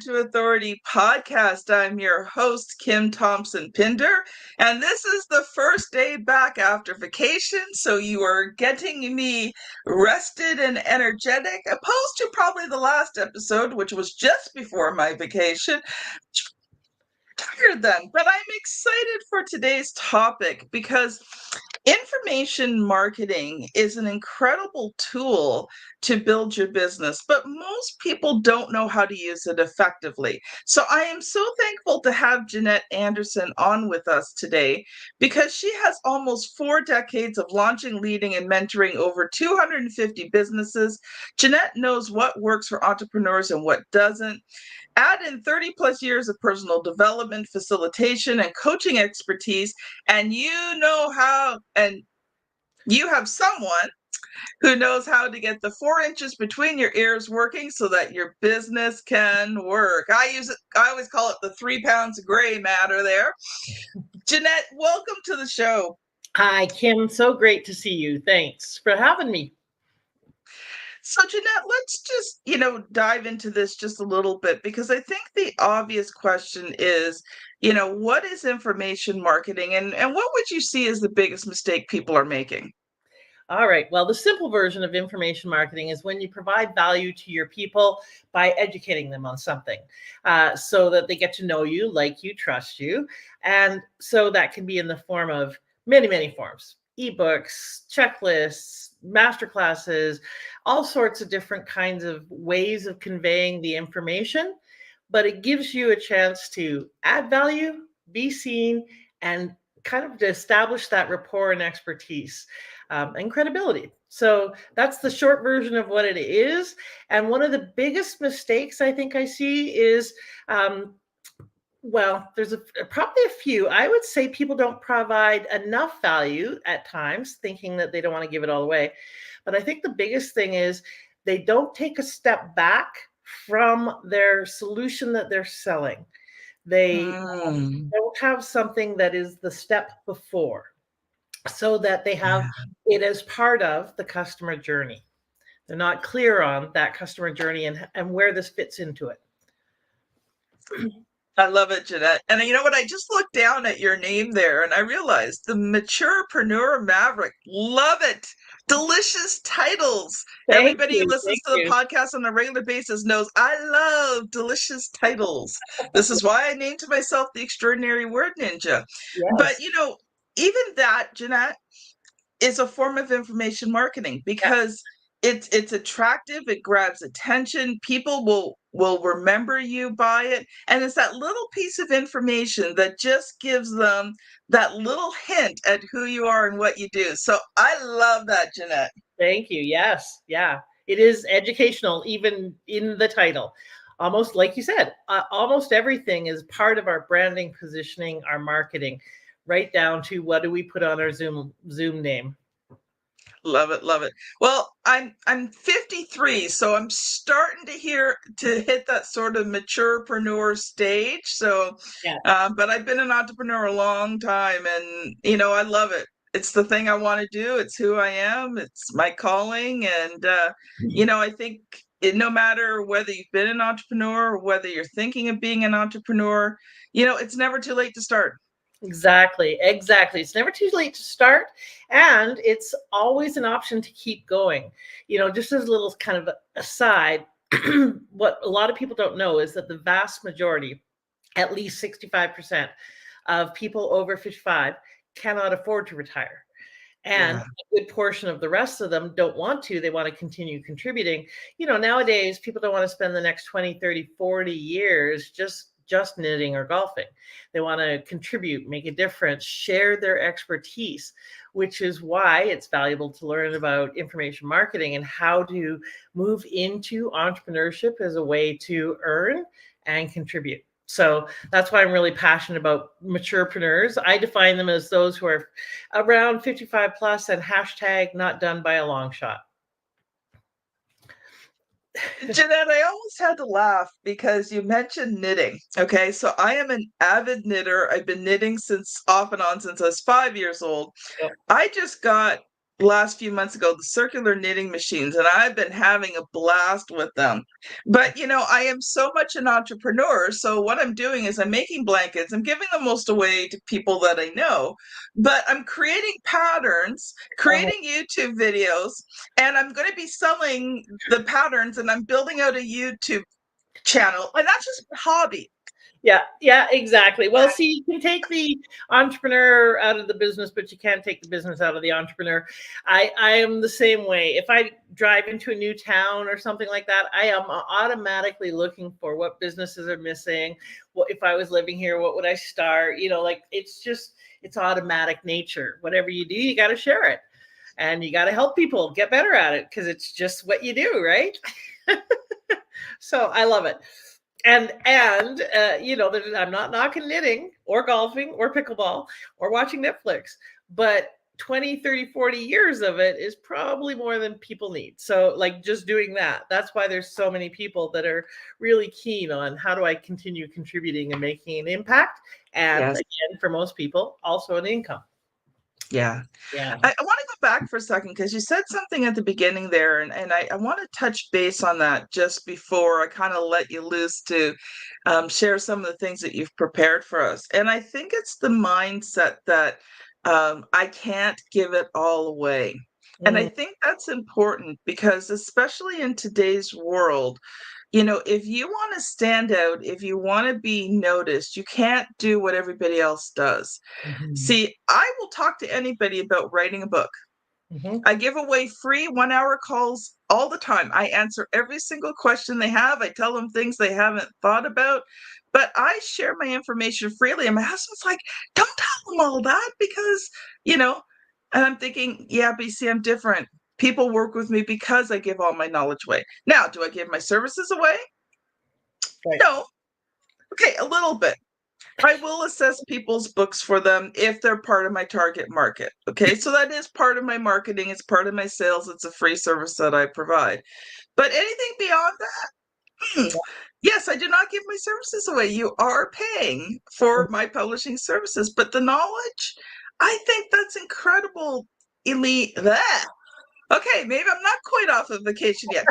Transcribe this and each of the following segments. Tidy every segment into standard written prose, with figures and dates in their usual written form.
to Authority podcast. I'm your host, Kim Thompson-Pinder, and this is the first day back after vacation, so you are getting me rested and energetic, opposed to probably the last episode, which was just before my vacation. Tired then, but I'm excited for today's topic because information marketing is an incredible tool to build your business, but most people don't know how to use it effectively. So I am so thankful to have Jannette Anderson on with us today because she has almost 4 decades of launching, leading, and mentoring over 250 businesses. Jannette knows what works for entrepreneurs and what doesn't. Add in 30 plus years of personal development, facilitation, and coaching expertise, and you have someone who knows how to get the 4 inches between your ears working so that your business can work. I always call it the 3 pounds of gray matter there. Jannette, welcome to the show. Hi, Kim. So great to see you. Thanks for having me. So, Jannette, let's just, dive into this just a little bit because I think the obvious question is, what is information marketing and what would you see as the biggest mistake people are making? All right. Well, the simple version of information marketing is when you provide value to your people by educating them on something so that they get to know you, like you, trust you. And so that can be in the form of many, many forms: ebooks, checklists, masterclasses, all sorts of different kinds of ways of conveying the information. But it gives you a chance to add value, be seen, and kind of to establish that rapport and expertise and credibility. So that's the short version of what it is. And one of the biggest mistakes I think I see is, there's probably a few. I would say people don't provide enough value at times, thinking that they don't want to give it all away. But I think the biggest thing is they don't take a step back from their solution that they're selling. They don't have something that is the step before, so that they have it as part of the customer journey. They're not clear on that customer journey and where this fits into it. I love it, Jannette. And you know what? I just looked down at your name there and I realized the Maturepreneur Maverick. Love it. Delicious titles. Everybody who listens to the podcast on a regular basis knows I love delicious titles. This is why I named myself the Extraordinary Word Ninja. Yes. But, even that, Jannette, is a form of information marketing because it's attractive, it grabs attention, people will remember you by it, and it's that little piece of information that just gives them that little hint at who you are and what you do. So I love that, Jannette. Thank you. Yes. Yeah. It is educational, even in the title. Almost like you said, almost everything is part of our branding, positioning, our marketing, right down to what do we put on our Zoom name. Love it, love it. Well, I'm 53, so I'm starting to hit that sort of maturepreneur stage. So, but I've been an entrepreneur a long time, and I love it. It's the thing I want to do. It's who I am. It's my calling, and I think no matter whether you've been an entrepreneur or whether you're thinking of being an entrepreneur, it's never too late to start. Exactly. It's never too late to start, and it's always an option to keep going. Just as a little kind of aside, what a lot of people don't know is that the vast majority, at least 65% of people over 55 cannot afford to retire. And a good portion of the rest of them don't want to. They want to continue contributing. Nowadays, people don't want to spend the next 20, 30, 40 years just knitting or golfing. They want to contribute, make a difference, share their expertise, which is why it's valuable to learn about information marketing and how to move into entrepreneurship as a way to earn and contribute. So that's why I'm really passionate about maturepreneurs. I define them as those who are around 55 plus and hashtag not done by a long shot. Jannette, I almost had to laugh because you mentioned knitting. Okay, so I am an avid knitter. I've been knitting off and on since I was 5 years old. Yep. I just got last few months ago, the circular knitting machines, and I've been having a blast with them. But I am so much an entrepreneur. So what I'm doing is I'm making blankets. I'm giving the most away to people that I know, but I'm creating patterns, Uh-huh. creating YouTube videos, and I'm going to be selling the patterns, and I'm building out a YouTube channel. And that's just a hobby. Yeah, exactly. Well, see, you can take the entrepreneur out of the business, but you can't take the business out of the entrepreneur. I am the same way. If I drive into a new town or something like that, I am automatically looking for what businesses are missing. What if I was living here, what would I start? Like it's automatic nature. Whatever you do, you got to share it, and you got to help people get better at it because it's just what you do, right? So I love it. And I'm not knocking knitting or golfing or pickleball or watching Netflix, but 20, 30, 40 years of it is probably more than people need. So like just doing that's why there's so many people that are really keen on how do I continue contributing and making an impact. And Yes. again, for most people, also an income. Yeah. Yeah. I want to go back for a second because you said something at the beginning there, and I want to touch base on that just before I kind of let you loose to share some of the things that you've prepared for us. And I think it's the mindset that I can't give it all away. And I think that's important because, especially in today's world, if you want to stand out, if you want to be noticed, you can't do what everybody else does. Mhm. See, I will talk to anybody about writing a book. Mhm. I give away free 1 hour calls all the time. I answer every single question they have. I tell them things they haven't thought about, but I share my information freely. And my husband's like, don't tell them all that because, and I'm thinking, yeah, but you see, I'm different. People work with me because I give all my knowledge away. Now, do I give my services away? Right. No. Okay, a little bit. I will assess people's books for them if they're part of my target market. Okay, so that is part of my marketing, it's part of my sales, it's a free service that I provide. But anything beyond that, yes, I do not give my services away. You are paying for my publishing services, but the knowledge, I think that's incredible. Elite. Bleh. Okay, maybe I'm not quite off of vacation yet.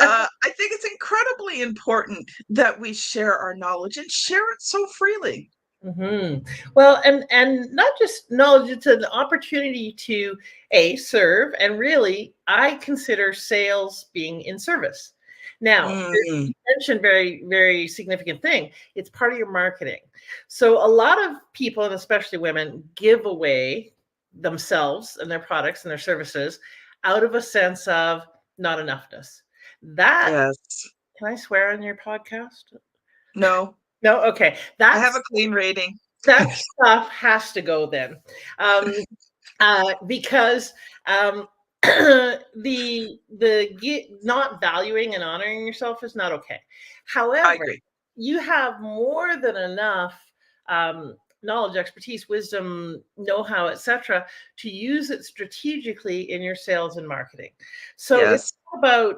I think it's incredibly important that we share our knowledge and share it so freely. Mm-hmm. Well, and not just knowledge; it's an opportunity to serve, and really, I consider sales being in service. Now, Mm, you mentioned very very significant thing. It's part of your marketing. So a lot of people, and especially women, give away themselves and their products and their services out of a sense of not enoughness. That yes. can I swear on your podcast? No, No, okay. I have a clean rating. That stuff has to go then, because not valuing and honoring yourself is not okay. I However, agree. you have more than enough knowledge, expertise, wisdom, know-how, etc., to use it strategically in your sales and marketing. So Yes.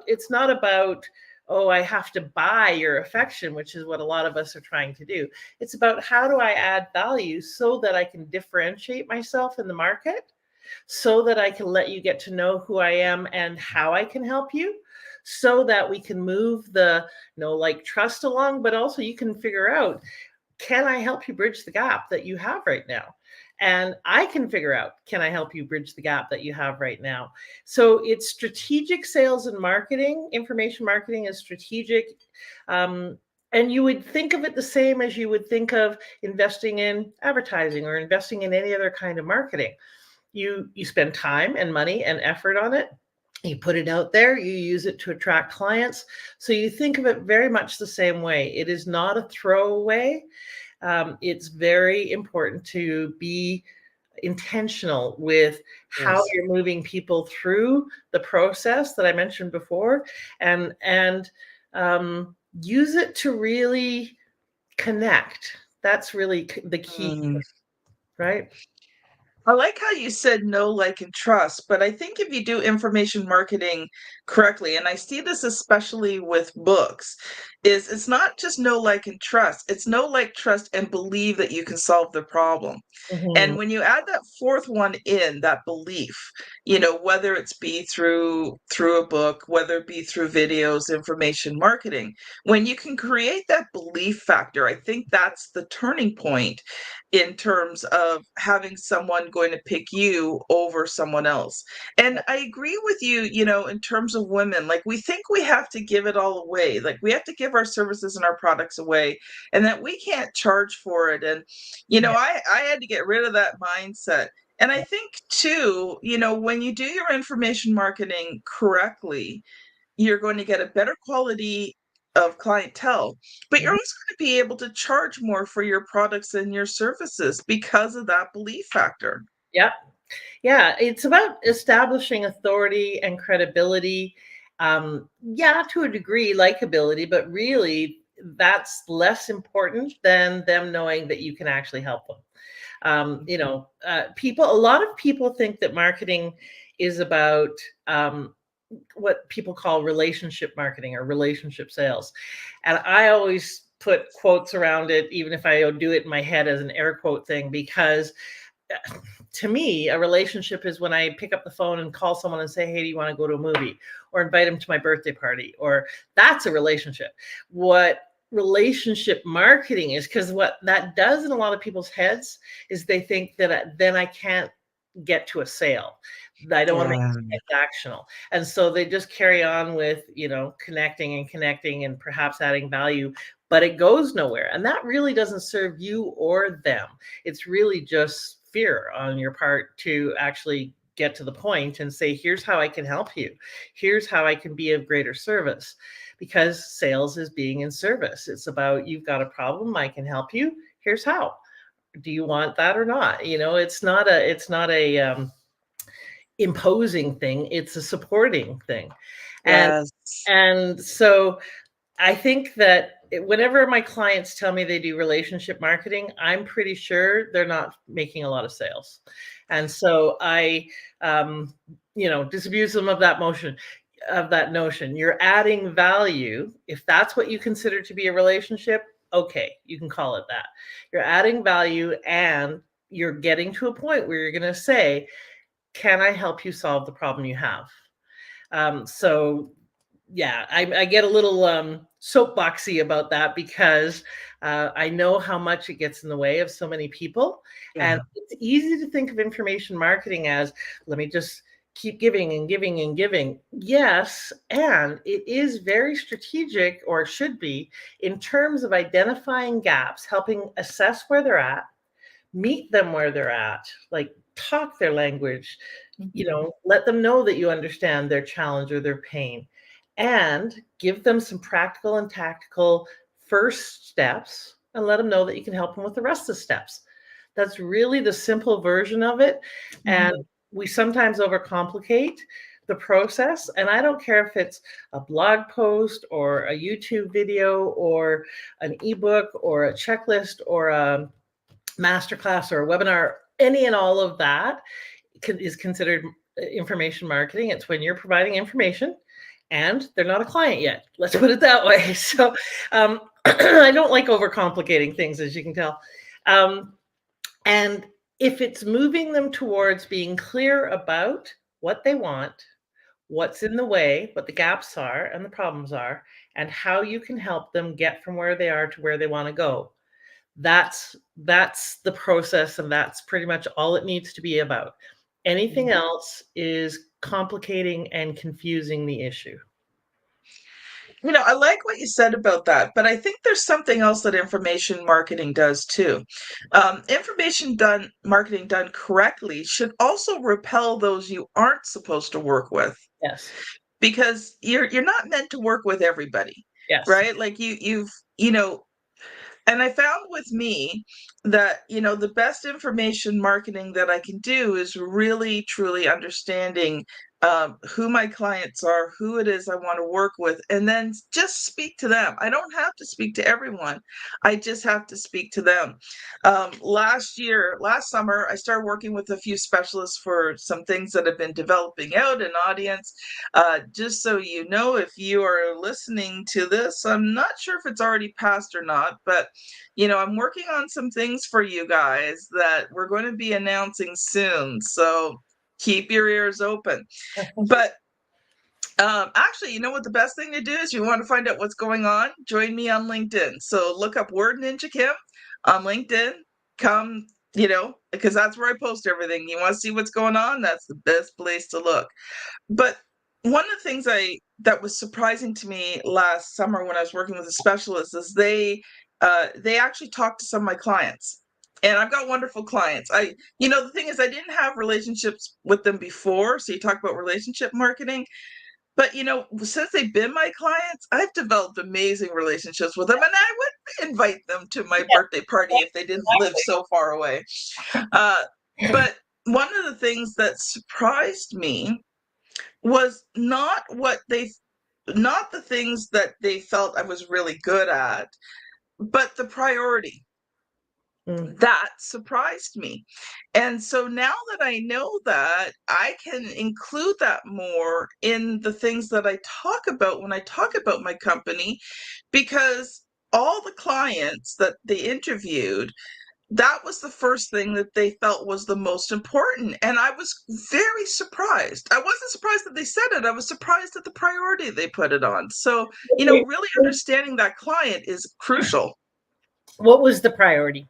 it's not about oh, I have to buy your affection, which is what a lot of us are trying to do. It's about how do I add value so that I can differentiate myself in the market, so that I can let you get to know who I am and how I can help you, so that we can move the, like trust along, but also you can figure out, can I help you bridge the gap that you have right now? And I can figure out, can I help you bridge the gap that you have right now? So it's strategic sales and marketing. Information marketing is strategic. And you would think of it the same as you would think of investing in advertising or investing in any other kind of marketing. You spend time and money and effort on it. You put it out there, you use it to attract clients. So you think of it very much the same way. It is not a throwaway. It's very important to be intentional with how Yes. you're moving people through the process that I mentioned before, and use it to really connect. That's really the key, Mm. right? I like how you said know, like, and trust, but I think if you do information marketing correctly, and I see this especially with books, is it's not just know, like, and trust. It's know, like, trust, and believe that you can solve the problem. Mhm. And when you add that fourth one in, that belief, whether it's be through a book, whether it be through videos, information marketing, when you can create that belief factor, I think that's the turning point in terms of having someone going to pick you over someone else. And I agree with you, in terms of women, like we think we have to give it all away. Like we have to give our services and our products away and that we can't charge for it. And Yeah. I had to get rid of that mindset. And I think too, when you do your information marketing correctly, you're going to get a better quality of clientele, but you're Mhm. also going to be able to charge more for your products and your services because of that belief factor. Yeah. Yeah, it's about establishing authority and credibility. Yeah, to a degree, likability, but really that's less important than them knowing that you can actually help them. A lot of people think that marketing is about what people call relationship marketing or relationship sales. And I always put quotes around it, even if I do it in my head as an air quote thing, because to me, a relationship is when I pick up the phone and call someone and say, "Hey, do you want to go to a movie?" or invite them to my birthday party, or that's a relationship. What relationship marketing is, because what that does in a lot of people's heads is they think that then I can't get to a sale. I don't want to make Yeah. it transactional. And so they just carry on with, connecting and connecting and perhaps adding value, but it goes nowhere. And that really doesn't serve you or them. It's really just fear on your part to actually get to the point and say, here's how I can help you. Here's how I can be of greater service. Because sales is being in service. It's about, you've got a problem, I can help you. Here's how. Do you want that or not? It's not a imposing thing, it's a supporting thing. And Yes. and so I think that whenever my clients tell me they do relationship marketing, I'm pretty sure they're not making a lot of sales. And so I, disabuse them of that notion. You're adding value. If that's what you consider to be a relationship, okay, you can call it that. You're adding value and you're getting to a point where you're going to say, can I help you solve the problem you have? So yeah, I get a little soapboxy about that because I know how much it gets in the way of so many people. And Yeah. it's easy to think of information marketing as, let me just keep giving and giving and giving. Yes, and it is very strategic, or should be, in terms of identifying gaps, helping assess where they're at, meet them where they're at, like talk their language, let them know that you understand their challenge or their pain, and give them some practical and tactical first steps and let them know that you can help them with the rest of the steps. That's really the simple version of it. And Mhm. we sometimes overcomplicate the process. And I don't care if it's a blog post or a YouTube video or an ebook or a checklist or a masterclass or a webinar, any and all of that is considered information marketing. It's when you're providing information and they're not a client yet. Let's put it that way. So I don't like overcomplicating things, as you can tell. And if it's moving them towards being clear about what they want, what's in the way, what the gaps are and the problems are, and how you can help them get from where they are to where they want to go, that's the process, and that's pretty much all it needs to be about. Anything else is complicating and confusing the issue. I like what you said about that, but I think there's something else that information marketing does too. Information done marketing done correctly should also repel those you aren't supposed to work with, Yes. because you're not meant to work with everybody, Yes. right? Like you know and I found with me that, the best information marketing that I can do is really truly understanding who my clients are, who it is I want to work with, and then just speak to them. I don't have to speak to everyone. I just have to speak to them. Last summer, I started working with a few specialists for some things that have been developing out in audience. Just so you know, if you are listening to this, I'm not sure if it's already passed or not, but I'm working on some things for you guys that we're going to be announcing soon. So keep your ears open. But actually, you know what the best thing to do is? You want to find out what's going on? Join me on LinkedIn. So look up Word Ninja Kim on LinkedIn. Come, because that's where I post everything. You want to see what's going on? That's the best place to look. But one of the things that was surprising to me last summer when I was working with a specialist is they actually talked to some of my clients. And I've got wonderful clients. The thing is, I didn't have relationships with them before. So you talk about relationship marketing. But, since they've been my clients, I've developed amazing relationships with them. And I would invite them to my birthday party if they didn't live so far away. But one of the things that surprised me was not the things that they felt I was really good at, but the priority. That surprised me. And so now that I know that, I can include that more in the things that I talk about when I talk about my company, because all the clients that they interviewed, that was the first thing that they felt was the most important. And I was very surprised. I wasn't surprised that they said it. I was surprised at the priority they put it on. So, really understanding that client is crucial. What was the priority?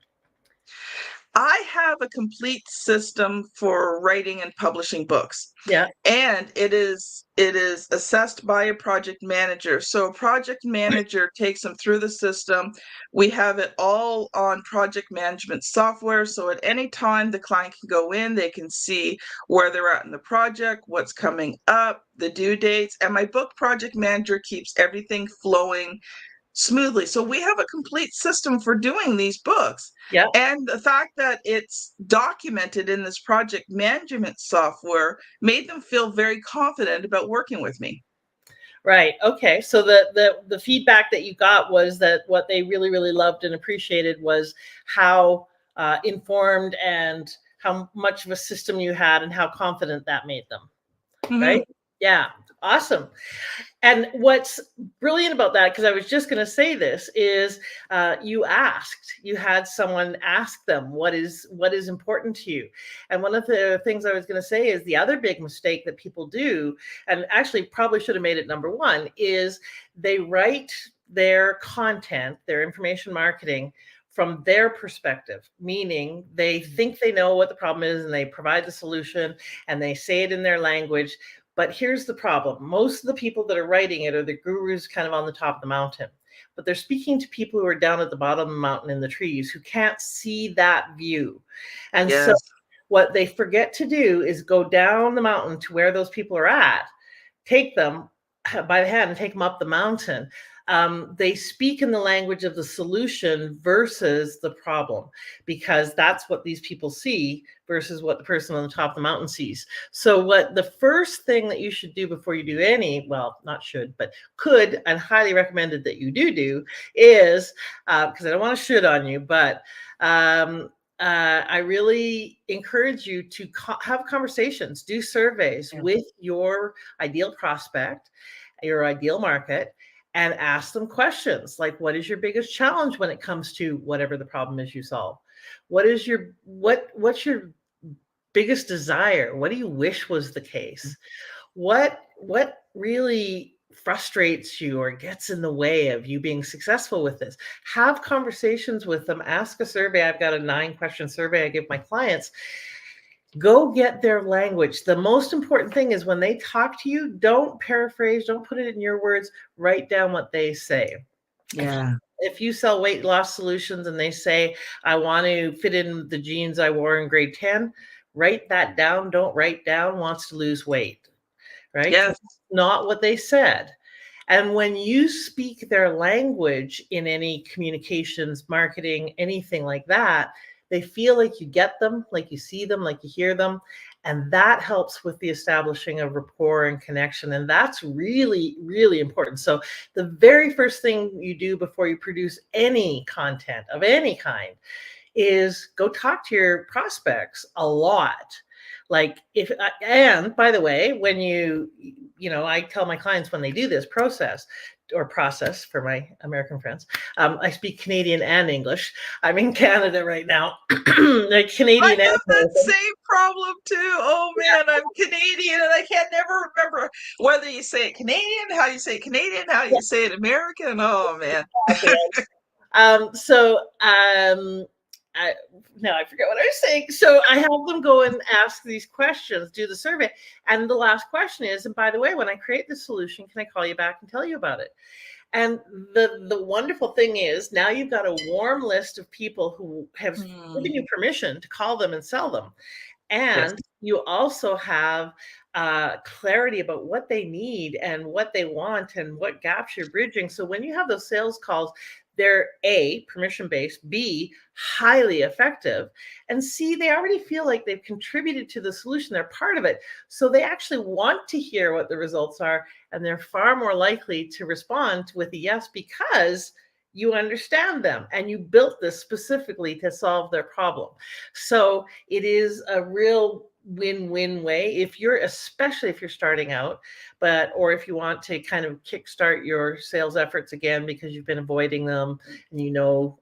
I have a complete system for writing and publishing books. Yeah. And it is assessed by a project manager. So a project manager takes them through the system. We have it all on project management software. So at any time the client can go in, they can see where they're at in the project, what's coming up, the due dates, and my book project manager keeps everything flowing smoothly. So we have a complete system for doing these books. Yeah. And the fact that it's documented in this project management software made them feel very confident about working with me. Right. Okay. So the feedback that you got was that what they really, really loved and appreciated was how informed and how much of a system you had and how confident that made them. Mm-hmm. Right? Yeah. Awesome. And what's brilliant about that, because I was just going to say this, is you had someone ask them what is important to you. And one of the things I was going to say is the other big mistake that people do, and actually probably should have made it number one, is they write their content, their information marketing, from their perspective, meaning they think they know what the problem is and they provide the solution and they say it in their language. But here's the problem. Most of the people that are writing it are the gurus kind of on the top of the mountain, but they're speaking to people who are down at the bottom of the mountain in the trees who can't see that view. And yes. So what they forget to do is go down the mountain to where those people are at, take them by the hand and take them up the mountain. They speak in the language of the solution versus the problem, because that's what these people see versus what the person on the top of the mountain sees. So what the first thing that you should do before you do any, well, not should, but could, and highly recommended that you do is, because I don't want to should on you, but I really encourage you to have conversations, do surveys with your ideal prospect, your ideal market, and ask them questions like, what is your biggest challenge when it comes to whatever the problem is you solve? What's your biggest desire? What do you wish was the case? What really frustrates you or gets in the way of you being successful with this? Have conversations with them. Ask a survey. I've got a 9-question survey I give my clients. Go get their language. The most important thing is when they talk to you, don't paraphrase, don't put it in your words, write down what they say. Yeah. If you sell weight loss solutions and they say, I want to fit in the jeans I wore in grade 10, write that down. Don't write down wants to lose weight, right? Yes. That's not what they said. And when you speak their language in any communications, marketing, anything like that, they feel like you get them, like you see them, like you hear them, And that helps with the establishing of rapport and connection. And that's really, really important. So the very first thing you do before you produce any content of any kind is go talk to your prospects a lot. Like and by the way, when I tell my clients when they do this process for my American friends, I speak Canadian and English. I'm in Canada right now. Like Canadian I have that and same problem too. Oh man, I'm Canadian and I can't never remember whether you say it Canadian, how you say Canadian, how you say it American. Oh man. I forget what I was saying. So I have them go and ask these questions, do the survey. And the last question is, and by the way, when I create the solution, can I call you back and tell you about it? And the wonderful thing is now you've got a warm list of people who have given you permission to call them and sell them. And you also have clarity about what they need and what they want and what gaps you're bridging. So when you have those sales calls, they're A, permission-based, B, highly effective, and C, they already feel like they've contributed to the solution. They're part of it. So they actually want to hear what the results are, and they're far more likely to respond with a yes because you understand them and you built this specifically to solve their problem. So it is a real win-win way especially if you're starting out, or if you want to kind of kickstart your sales efforts again because you've been avoiding them and you know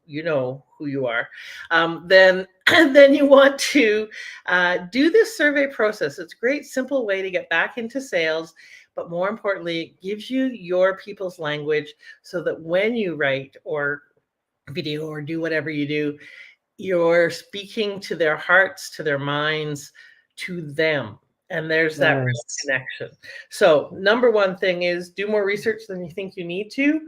who you are, then you want to do this survey process. It's a great simple way to get back into sales, but more importantly, it gives you your people's language so that when you write or video or do whatever you do, you're speaking to their hearts, to their minds, to them. And there's that real connection. So number one thing is do more research than you think you need to.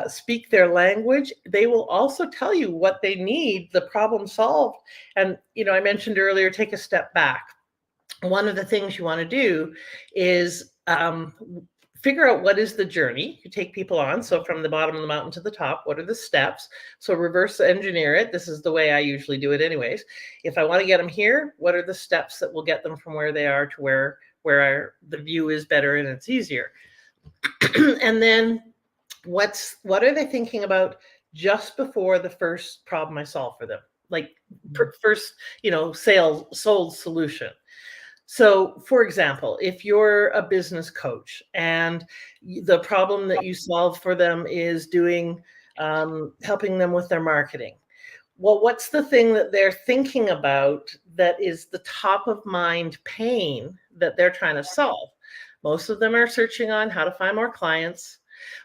Speak their language. They will also tell you what they need, the problem solved. And, I mentioned earlier, take a step back. One of the things you want to do is figure out what is the journey you take people on. So from the bottom of the mountain to the top, what are the steps? So reverse engineer it. This is the way I usually do it anyways. If I want to get them here, what are the steps that will get them from where they are to where the view is better and it's easier? And then what are they thinking about just before the first problem I solve for them? Like first, sold solution. So, for example, if you're a business coach and the problem that you solve for them is helping them with their marketing, well, what's the thing that they're thinking about that is the top of mind pain that they're trying to solve? Most of them are searching on how to find more clients.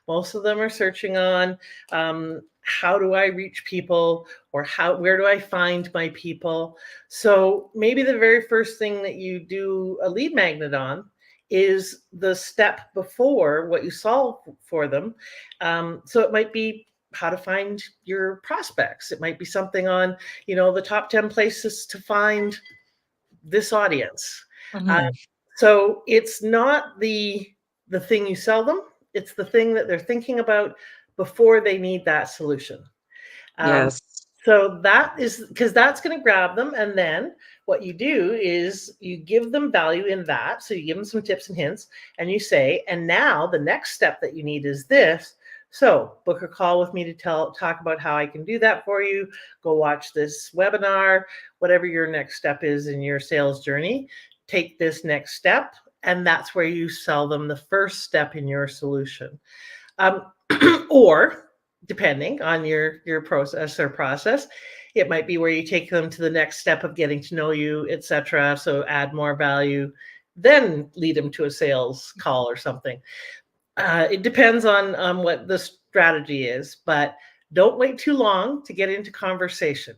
Most of them are searching on how do I reach people, or where do I find my people? So maybe the very first thing that you do a lead magnet on is the step before what you solve for them. So it might be how to find your prospects. It might be something on, the top 10 places to find this audience. So it's not the thing you sell them. It's the thing that they're thinking about before they need that solution. So that is because that's going to grab them. And then what you do is you give them value in that. So you give them some tips and hints and you say, and now the next step that you need is this. So book a call with me to talk about how I can do that for you. Go watch this webinar, whatever your next step is in your sales journey. Take this next step. And that's where you sell them the first step in your solution. Or depending on your process, it might be where you take them to the next step of getting to know you, etc. So add more value, then lead them to a sales call or something. It depends on what the strategy is, but don't wait too long to get into conversation.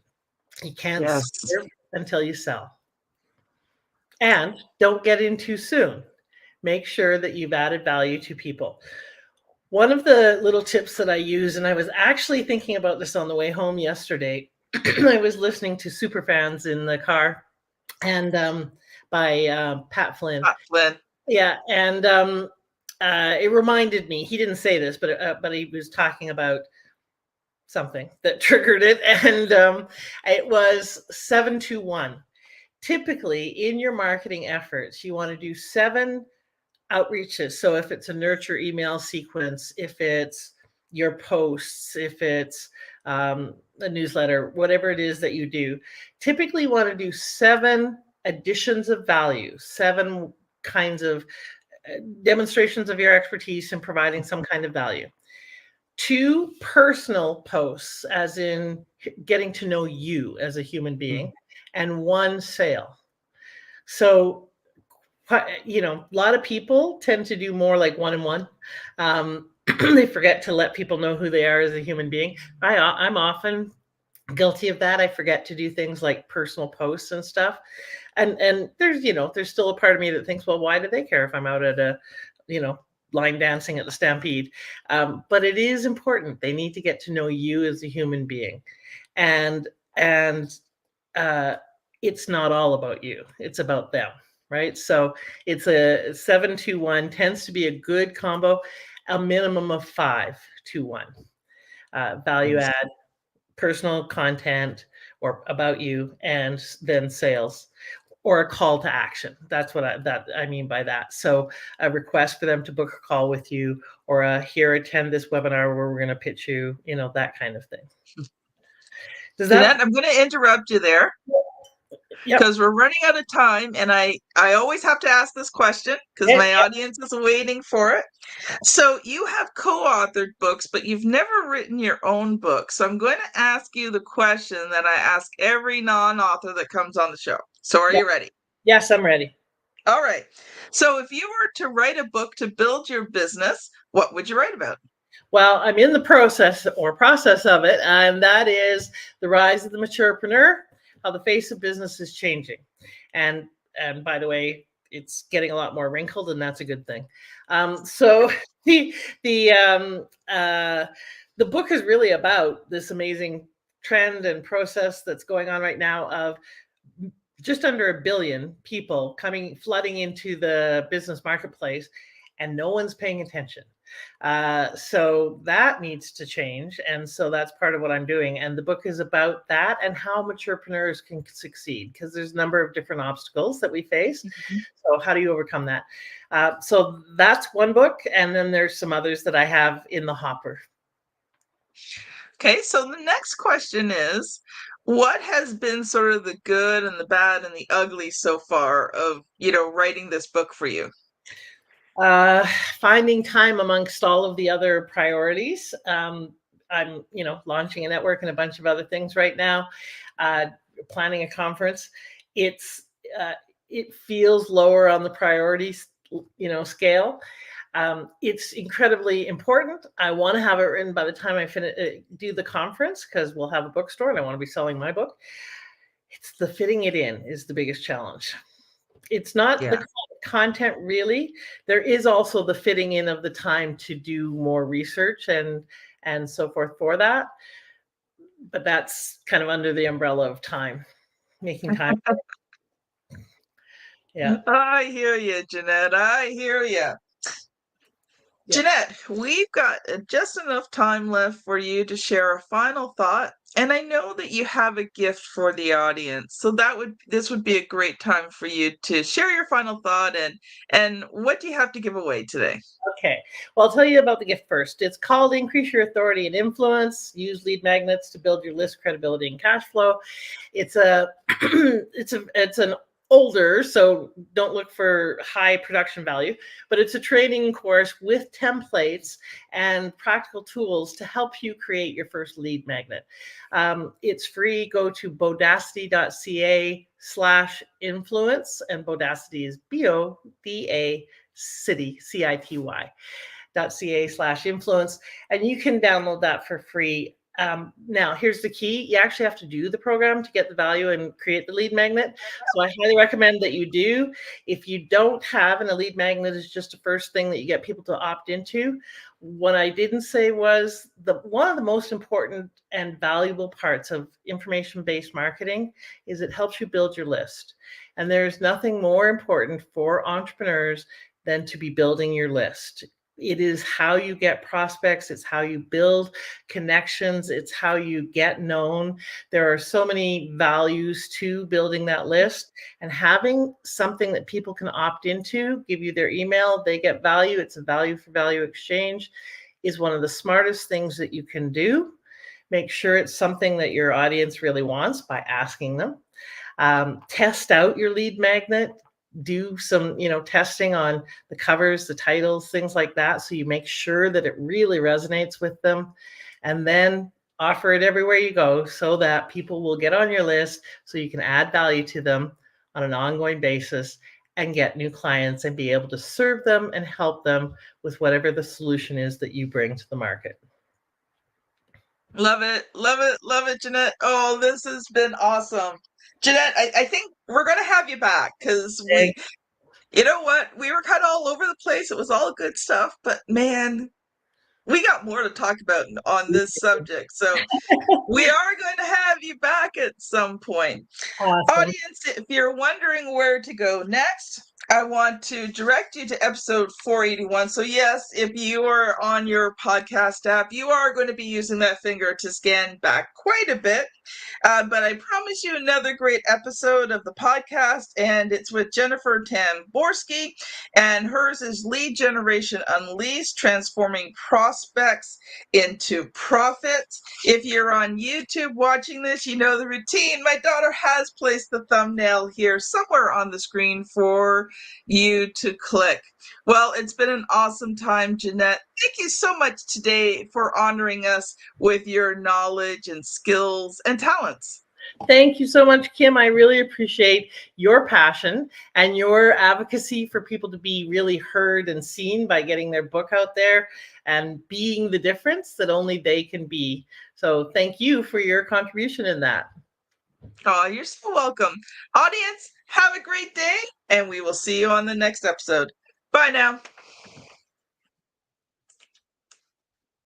You can't serve until you sell. And don't get in too soon. Make sure that you've added value to people. One of the little tips that I use, and I was actually thinking about this on the way home yesterday. I was listening to Superfans in the car, and by Pat Flynn. Yeah, and it reminded me. He didn't say this, but he was talking about something that triggered it, and it was 721. typically in your marketing efforts, you want to do 7 outreaches. So if it's a nurture email sequence, if it's your posts, if it's a newsletter, whatever it is that you do, typically want to do 7 additions of value, 7 kinds of demonstrations of your expertise in providing some kind of value. 2 personal posts, as in getting to know you as a human being, and 1 sale. So, you know, a lot of people tend to do more like 1 and 1. They forget to let people know who they are as a human being. I'm often guilty of that. I forget to do things like personal posts and stuff. And there's, you know, there's still a part of me that thinks, well, why do they care if I'm out at a, you know, line dancing at the Stampede? But it is important. They need to get to know you as a human being. And it's not all about you. It's about them, right? So it's a 7-2-1, tends to be a good combo, a minimum of 5-2-1. Value add, personal content or about you, and then sales, or a call to action. That's what I mean by that. So a request for them to book a call with you, or attend this webinar where we're going to pitch you, you know, that kind of thing. Jannette, I'm going to interrupt you there Yep. because we're running out of time, and I always have to ask this question because my audience is waiting for it. So you have co-authored books, but you've never written your own book. So I'm going to ask you the question that I ask every non-author that comes on the show. So are you ready? Yes, I'm ready. All right. So if you were to write a book to build your business, what would you write about? Well, I'm in the process of it, and that is the rise of the maturepreneur, how the face of business is changing. And by the way, it's getting a lot more wrinkled, and that's a good thing. So the book is really about this amazing trend and process that's going on right now of just under 1 billion people flooding into the business marketplace, and no one's paying attention. So that needs to change. And so that's part of what I'm doing. And the book is about that and how maturepreneurs can succeed, because there's a number of different obstacles that we face. Mm-hmm. So how do you overcome that? So that's one book. And then there's some others that I have in the hopper. Okay, so the next question is, what has been sort of the good and the bad and the ugly so far of, you know, writing this book for you? Finding time amongst all of the other priorities. I'm, you know, launching a network and a bunch of other things right now, planning a conference. It feels lower on the priorities, you know, scale. It's incredibly important. I want to have it written by the time I do the conference, because we'll have a bookstore and I want to be selling my book. It's the fitting it in is the biggest challenge. It's not the content really. There is also the fitting in of the time to do more research and so forth for that. But that's kind of under the umbrella of time, making time. Yeah. I hear you, Jannette. I hear you. Yeah. Jannette, we've got just enough time left for you to share a final thought. And I know that you have a gift for the audience. So this would be a great time for you to share your final thought and what do you have to give away today? Okay. Well, I'll tell you about the gift first. It's called Increase Your Authority and Influence. Use lead magnets to build your list credibility and cash flow. It's an older, so don't look for high production value, but it's a training course with templates and practical tools to help you create your first lead magnet. It's free. Go to bodacity.ca/influence, and Bodacity is BODA City, CITY.ca/influence, and you can download that for free. Now, here's the key. You actually have to do the program to get the value and create the lead magnet. So I highly recommend that you do. If you don't have, and a lead magnet is just the first thing that you get people to opt into. What I didn't say was one of the most important and valuable parts of information-based marketing is it helps you build your list. And there's nothing more important for entrepreneurs than to be building your list. It is how you get prospects. It's how you build connections. It's how you get known. There are so many values to building that list, and having something that people can opt into, give you their email, they get value. It's a value for value exchange, is one of the smartest things that you can do. Make sure it's something that your audience really wants by asking them. Test out your lead magnet. Do some, testing on the covers, the titles, things like that, so you make sure that it really resonates with them, and then offer it everywhere you go so that people will get on your list, so you can add value to them on an ongoing basis and get new clients and be able to serve them and help them with whatever the solution is that you bring to the market. Love it, love it, love it, Jannette. Oh, this has been awesome. Jannette, I think we're going to have you back because you know what? We were kind of all over the place. It was all good stuff, but man, we got more to talk about on this subject. So we are going to have you back at some point. Awesome. Audience, if you're wondering where to go next, I want to direct you to episode 481. So yes, if you are on your podcast app, you are going to be using that finger to scan back quite a bit. But I promise you another great episode of the podcast, and it's with Jennifer Tamborski, and hers is Lead Generation Unleashed, transforming prospects into profits. If you're on YouTube watching this, you know the routine. My daughter has placed the thumbnail here somewhere on the screen for you to click. Well, it's been an awesome time, Jannette. Thank you so much today for honoring us with your knowledge and skills and talents. Thank you so much, Kim. I really appreciate your passion and your advocacy for people to be really heard and seen by getting their book out there and being the difference that only they can be. So thank you for your contribution in that. Oh, you're so welcome. Audience, have a great day, and we will see you on the next episode. Bye now.